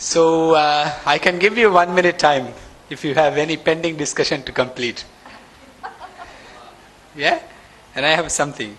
So I can give you 1 minute time if you have any pending discussion to complete. Yeah? And I have something.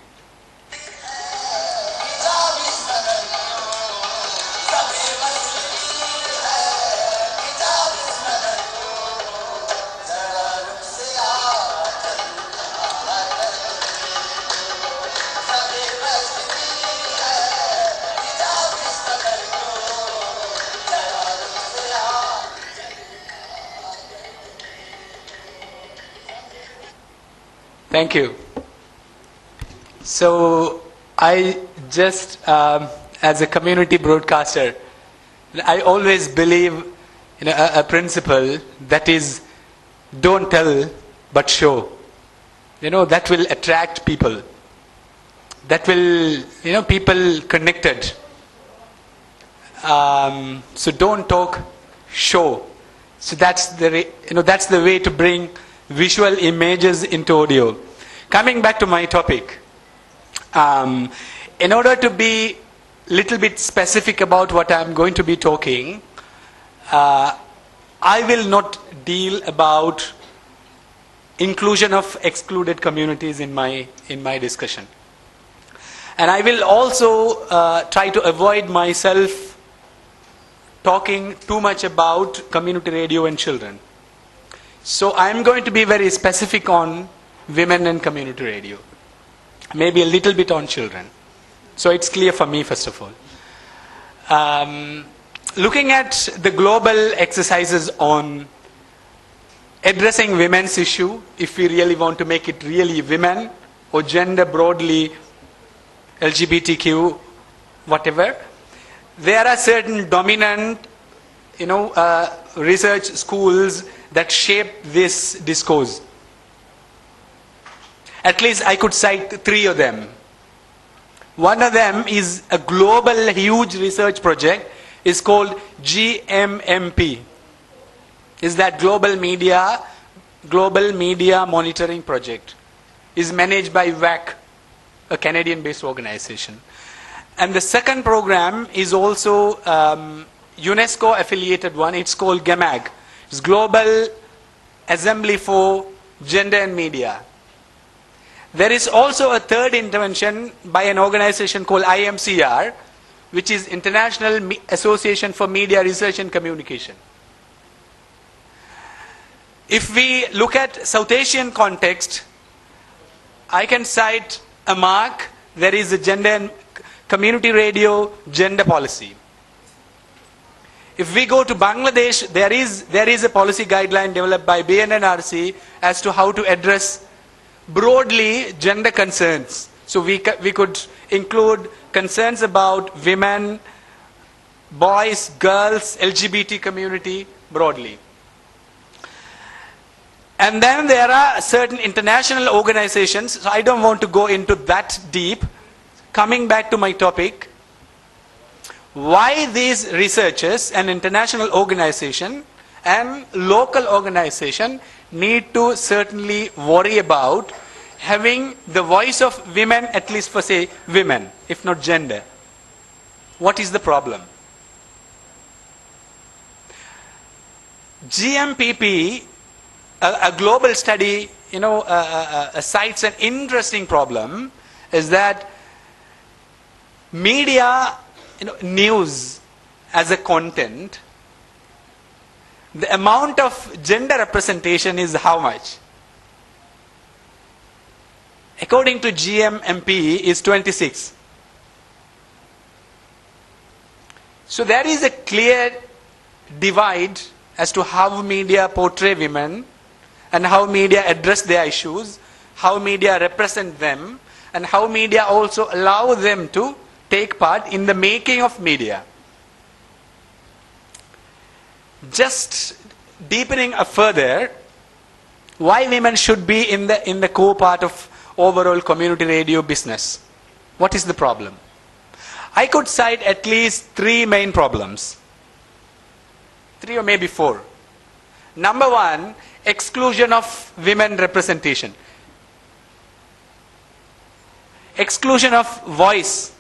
Thank you. So I just, as a community broadcaster, I always believe in a principle that is, don't tell but show. That will attract people. That will, people connected. So don't talk, show. So that's the way to bring visual images into audio. Coming back to my topic, in order to be little bit specific about what I'm going to be talking, I will not deal about inclusion of excluded communities in my discussion, and I will also try to avoid myself talking too much about community radio and children. So I'm going to be very specific on women and community radio. Maybe a little bit on children. So it's clear for me, first of all. Looking at the global exercises on addressing women's issue, if we really want to make it really women or gender broadly, LGBTQ, whatever, there are certain dominant, research schools that shape this discourse. At least I could cite 3 of them. One of them is a global huge research project. It's called GMMP. Is that Global Media Monitoring Project. Is managed by WAC, a Canadian-based organization. And the second program is also UNESCO-affiliated one. It's called GAMAG. It's Global Assembly for Gender and Media. There is also a third intervention by an organization called IMCR, which is International Association for Media Research and Communication. If we look at South Asian context, I can cite a mark. There is a gender and community radio gender policy. If we go to Bangladesh, there is a policy guideline developed by BNNRC as to how to address broadly gender concerns. So we could include concerns about women, boys, girls, LGBT community broadly. And then there are certain international organizations, so I don't want to go into that deep. Coming back to my topic, why these researchers and international organization and local organization need to certainly worry about having the voice of women, at least for say women, if not gender. What is the problem? GMPP, a global study, cites an interesting problem, is that media, news as a content, the amount of gender representation is how much? According to GMMP is 26. So there is a clear divide as to how media portray women and how media address their issues, how media represent them, and how media also allow them to take part in the making of media. Just deepening further, why women should be in the core part of overall community radio business? What is the problem? I could cite at least 3 main problems. 3 or maybe 4. Number 1, exclusion of women representation. Exclusion of voice.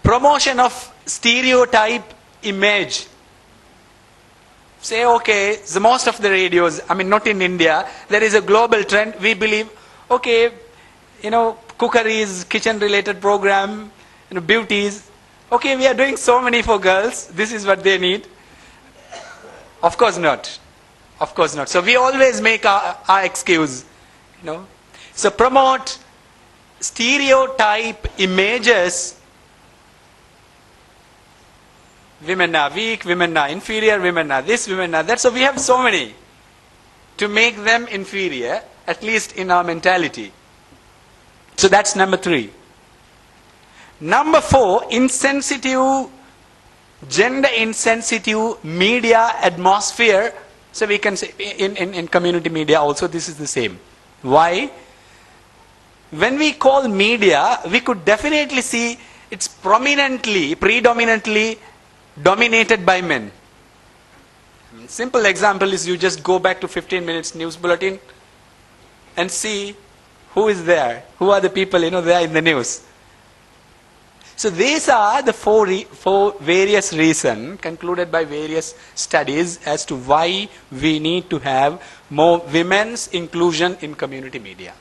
promotion of stereotype image. Say, okay, the most of the radios, I mean, not in India, there is a global trend. We believe, okay, cookeries, kitchen-related program, beauties. Okay, we are doing so many for girls. This is what they need. Of course not. Of course not. So we always make our excuse. So promote stereotype images. Women are weak, women are inferior, women are this, women are that. So we have so many to make them inferior, at least in our mentality. So that's number 3. Number 4, gender insensitive media atmosphere. So we can say in community media also this is the same. Why? When we call media, we could definitely see it's predominantly dominated by men. Simple example is you just go back to 15 minutes news bulletin and see who is there, who are the people there in the news. So these are the four various reasons concluded by various studies as to why we need to have more women's inclusion in community media.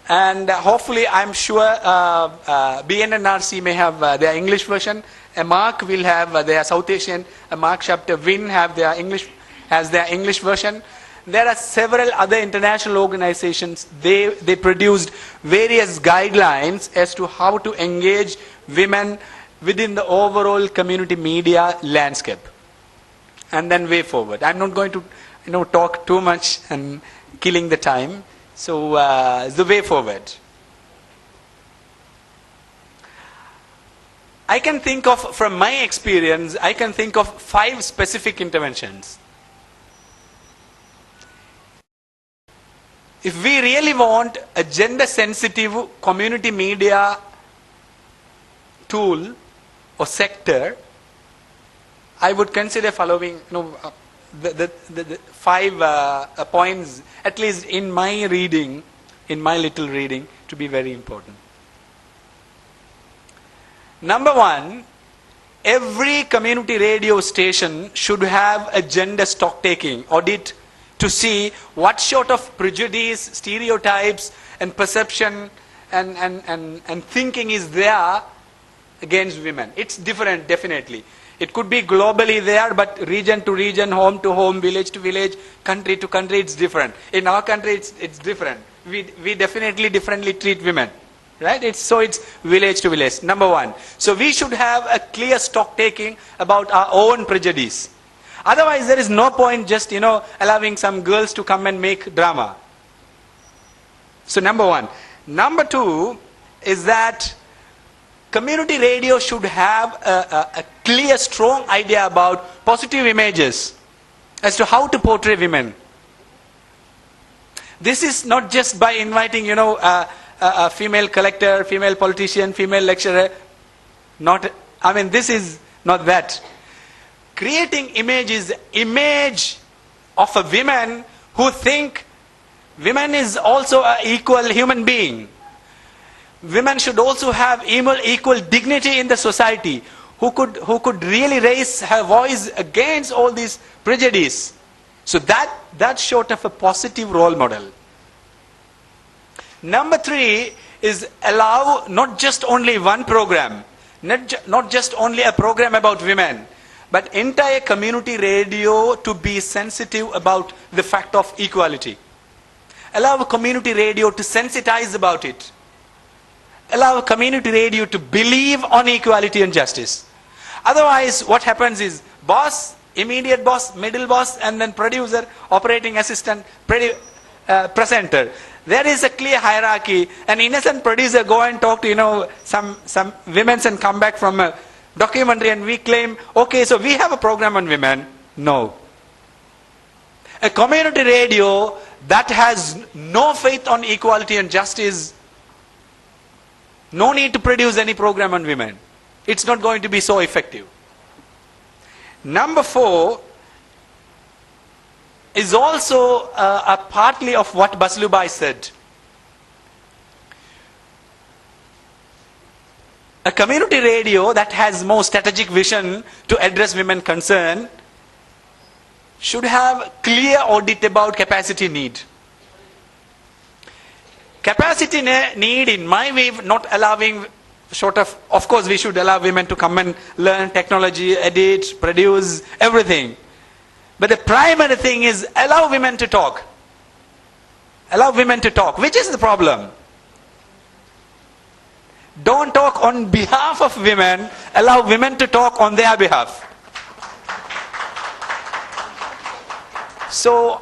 And hopefully, I'm sure BNNRC may have their English version. AMARC will have their South Asian. AMARC chapter WIN has their English version. There are several other international organizations. They produced various guidelines as to how to engage women within the overall community media landscape. And then way forward. I'm not going to talk too much and killing the time. So the way forward. I can think of, from my experience, I can think of 5 specific interventions. If we really want a gender sensitive community media tool or sector, I would consider following the 5 points, at least in my reading, in my little reading, to be very important. Number 1, every community radio station should have a gender stock taking audit to see what sort of prejudice, stereotypes and perception and thinking is there against women. It's different, definitely. It could be globally there, but region to region, home to home, village to village, country to country, it's different. In our country, it's different. We definitely differently treat women. Right? It's village to village. Number 1. So we should have a clear stock taking about our own prejudice. Otherwise, there is no point just, allowing some girls to come and make drama. So number 1. Number 2 is that community radio should have a clear, strong idea about positive images as to how to portray women. This is not just by inviting, a female collector, female politician, female lecturer. This is not that. Creating image of a woman who think women is also an equal human being. Women should also have equal dignity in the society, who could really raise her voice against all these prejudice. So that's sort of a positive role model. Number 3 is allow not just only one program, not just only a program about women, but entire community radio to be sensitive about the fact of equality. Allow community radio to sensitize about it. Allow community radio to believe on equality and justice. Otherwise, what happens is boss, immediate boss, middle boss, and then producer, operating assistant, presenter. There is a clear hierarchy. An innocent producer go and talk to some women and come back from a documentary and we claim, okay, so we have a program on women. No. A community radio that has no faith on equality and justice, no need to produce any program on women. It's not going to be so effective. Number 4 is also a partly of what Baslubai said. A community radio that has more strategic vision to address women concern should have clear audit about capacity need. Capacity need, in my way, not allowing, short of course we should allow women to come and learn technology, edit, produce, everything. But the primary thing is allow women to talk. Allow women to talk. Which is the problem? Don't talk on behalf of women, allow women to talk on their behalf. So,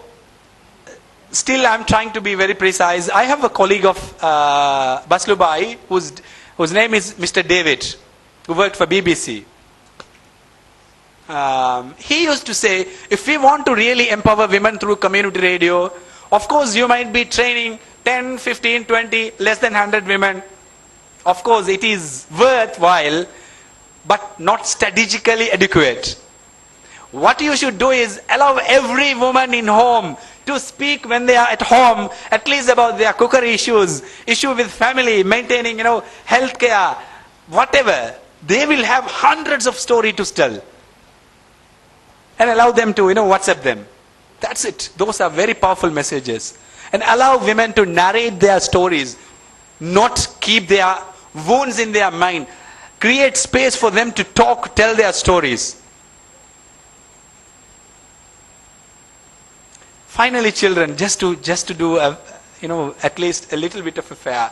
still I'm trying to be very precise. I have a colleague of Bhubaneswar I, whose name is Mr. David, who worked for BBC. He used to say, if we want to really empower women through community radio, of course you might be training 10, 15, 20, less than 100 women. Of course it is worthwhile, but not strategically adequate. What you should do is allow every woman in home to speak when they are at home, at least about their cookery issues, issue with family, maintaining, healthcare, whatever. They will have hundreds of stories to tell. And allow them to, WhatsApp them. That's it. Those are very powerful messages. And allow women to narrate their stories, not keep their wounds in their mind. Create space for them to talk, tell their stories. Finally, children, just to do at least a little bit of a fair,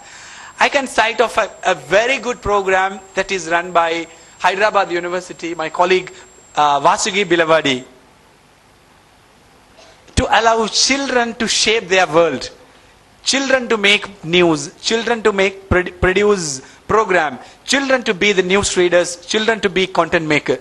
I can cite off a very good program that is run by Hyderabad University, my colleague Vasugi Bilavadi, to allow children to shape their world. Children to make news, children to produce program, children to be the news readers, children to be content maker.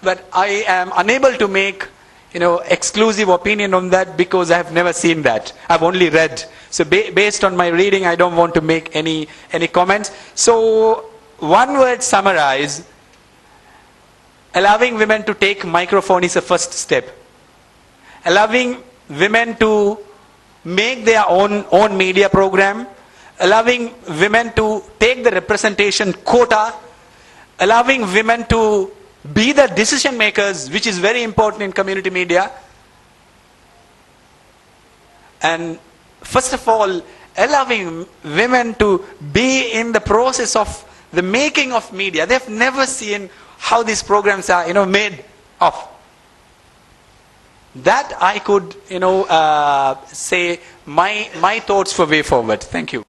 But I am unable to make exclusive opinion on that because I have never seen that. I've only read. So based on my reading, I don't want to make any comments. So one word summarize, allowing women to take microphone is a first step. Allowing women to make their own media program, allowing women to take the representation quota, allowing women to be the decision makers, which is very important in community media. And first of all, allowing women to be in the process of the making of media. They've never seen how these programs are, made of. That I could, say my thoughts for way forward. Thank you.